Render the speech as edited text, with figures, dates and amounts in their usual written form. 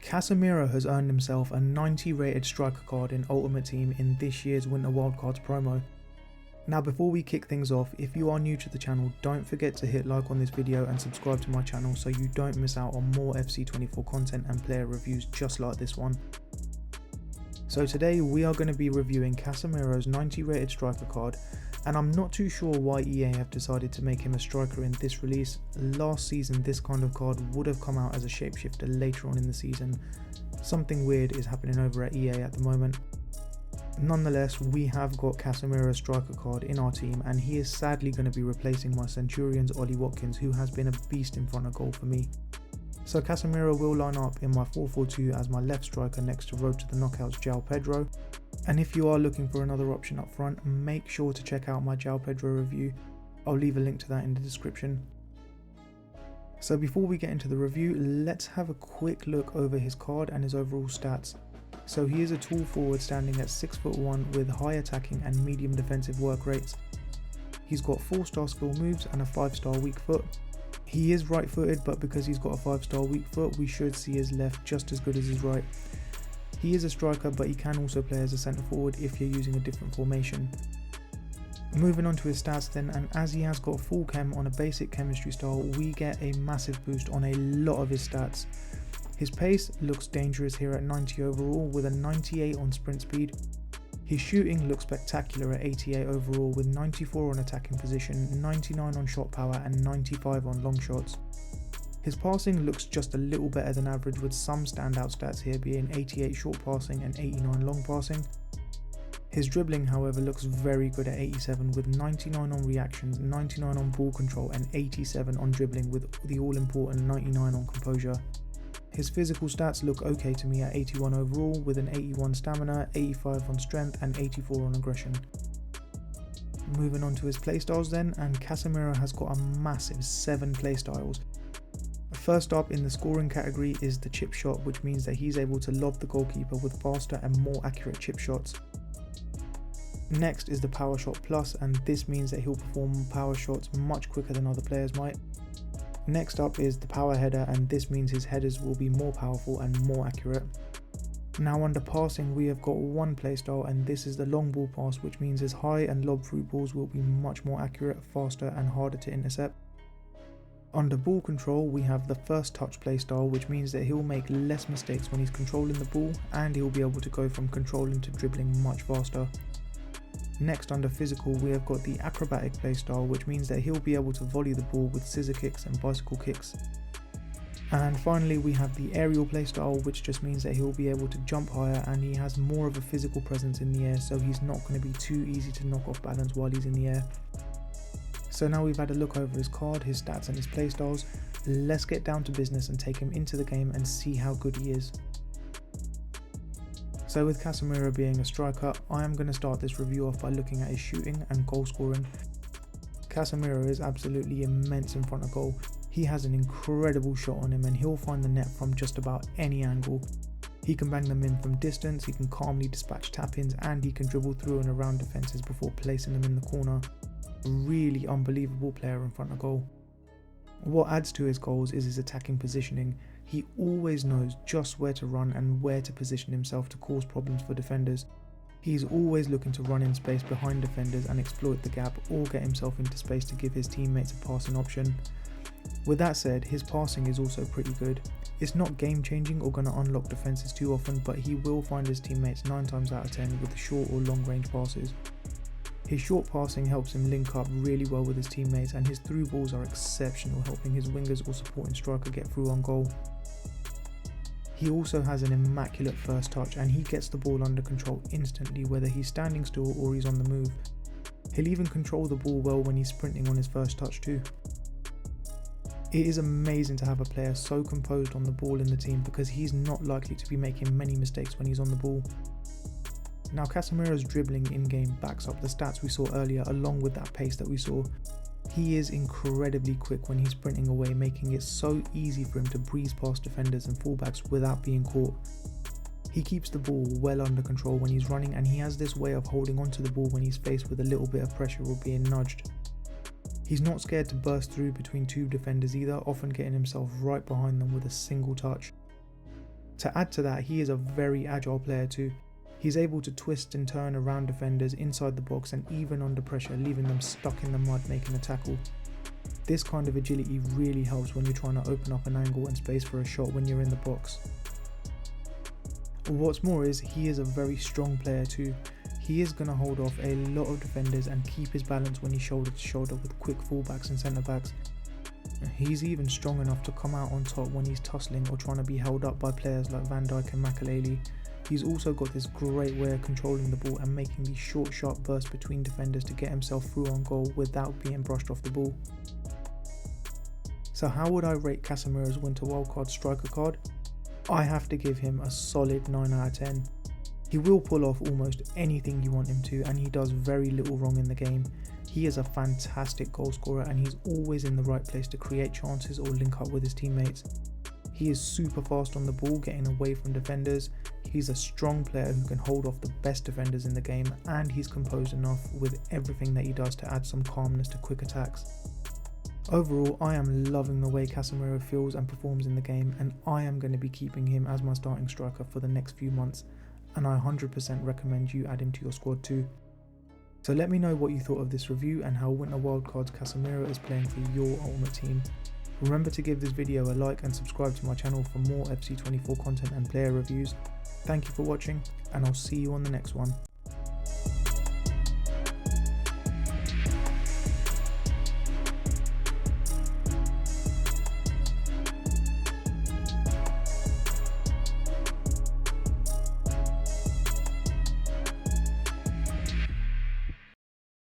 Casemiro has earned himself a 90 rated striker card in Ultimate Team in this year's Winter Wildcards promo. Now before we kick things off, if you are new to the channel, don't forget to hit like on this video and subscribe to my channel so you don't miss out on more FC24 content and player reviews just like this one. So today we are going to be reviewing Casemiro's 90 rated striker card, and I'm not too sure why EA have decided to make him a striker in this release. Last season this kind of card would have come out as a shapeshifter later on in the season. Something weird is happening over at EA at the moment. Nonetheless, we have got Casemiro's striker card in our team, and he is sadly going to be replacing my Centurions Ollie Watkins, who has been a beast in front of goal for me. So Casemiro will line up in my 4-4-2 as my left striker next to Road to the Knockouts João Pedro. And if you are looking for another option up front, make sure to check out my João Pedro review. I'll leave a link to that in the description. So before we get into the review, let's have a quick look over his card and his overall stats. So he is a tall forward standing at 6'1" with high attacking and medium defensive work rates. He's got 4-star skill moves and a 5-star weak foot. He is right footed, but because he's got a 5-star weak foot, we should see his left just as good as his right. He is a striker, but he can also play as a centre forward if you're using a different formation. Moving on to his stats then, and as he has got full chem on a basic chemistry style, we get a massive boost on a lot of his stats. His pace looks dangerous here at 90 overall with a 98 on sprint speed. His shooting looks spectacular at 88 overall with 94 on attacking position, 99 on shot power and 95 on long shots. His passing looks just a little better than average, with some standout stats here being 88 short passing and 89 long passing. His dribbling however looks very good at 87 with 99 on reactions, 99 on ball control and 87 on dribbling, with the all important 99 on composure. His physical stats look okay to me at 81 overall with an 81 stamina, 85 on strength and 84 on aggression. Moving on to his playstyles then, and Casemiro has got a massive 7 playstyles. First up in the scoring category is the chip shot, which means that he's able to lob the goalkeeper with faster and more accurate chip shots. Next is the power shot plus, and this means that he'll perform power shots much quicker than other players might. Next up is the power header, and this means his headers will be more powerful and more accurate. Now under passing we have got one playstyle, and this is the long ball pass, which means his high and lob through balls will be much more accurate, faster and harder to intercept. Under ball control we have the first touch playstyle, which means that he'll make less mistakes when he's controlling the ball, and he'll be able to go from controlling to dribbling much faster. Next under physical we have got the acrobatic playstyle, which means that he'll be able to volley the ball with scissor kicks and bicycle kicks. And finally we have the aerial playstyle, which just means that he'll be able to jump higher, and he has more of a physical presence in the air, so he's not going to be too easy to knock off balance while he's in the air. So now we've had a look over his card, his stats and his playstyles, let's get down to business and take him into the game and see how good he is. So with Casemiro being a striker, I am going to start this review off by looking at his shooting and goal scoring. Casemiro is absolutely immense in front of goal. He has an incredible shot on him, and he'll find the net from just about any angle. He can bang them in from distance, he can calmly dispatch tap-ins, and he can dribble through and around defences before placing them in the corner. Really unbelievable player in front of goal. What adds to his goals is his attacking positioning. He always knows just where to run and where to position himself to cause problems for defenders. He's always looking to run in space behind defenders and exploit the gap, or get himself into space to give his teammates a passing option. With that said, his passing is also pretty good. It's not game changing or going to unlock defences too often, but he will find his teammates 9 times out of 10 with the short or long range passes. His short passing helps him link up really well with his teammates, and his through balls are exceptional, helping his wingers or supporting striker get through on goal. He also has an immaculate first touch, and he gets the ball under control instantly whether he's standing still or he's on the move. He'll even control the ball well when he's sprinting on his first touch too. It is amazing to have a player so composed on the ball in the team, because he's not likely to be making many mistakes when he's on the ball. Now Casemiro's dribbling in-game backs up the stats we saw earlier, along with that pace that we saw. He is incredibly quick when he's sprinting away, making it so easy for him to breeze past defenders and fullbacks without being caught. He keeps the ball well under control when he's running, and he has this way of holding onto the ball when he's faced with a little bit of pressure or being nudged. He's not scared to burst through between two defenders either, often getting himself right behind them with a single touch. To add to that, he is a very agile player too. He's able to twist and turn around defenders inside the box and even under pressure, leaving them stuck in the mud making a tackle. This kind of agility really helps when you're trying to open up an angle and space for a shot when you're in the box. What's more is he is a very strong player too. He is going to hold off a lot of defenders and keep his balance when he's shoulder to shoulder with quick fullbacks and centre backs. He's even strong enough to come out on top when he's tussling or trying to be held up by players like Van Dijk and Makelele. He's also got this great way of controlling the ball and making these short, sharp bursts between defenders to get himself through on goal without being brushed off the ball. So how would I rate Casemiro's Winter Wildcard striker card? I have to give him a solid 9 out of 10. He will pull off almost anything you want him to, and he does very little wrong in the game. He is a fantastic goal scorer and he's always in the right place to create chances or link up with his teammates. He is super fast on the ball, getting away from defenders. He's a strong player who can hold off the best defenders in the game, and he's composed enough with everything that he does to add some calmness to quick attacks. Overall, I am loving the way Casemiro feels and performs in the game, and I am going to be keeping him as my starting striker for the next few months, and I 100% recommend you add him to your squad too. So let me know what you thought of this review and how Winter Wildcards Casemiro is playing for your ultimate team. Remember to give this video a like and subscribe to my channel for more FC24 content and player reviews. Thank you for watching, and I'll see you on the next one.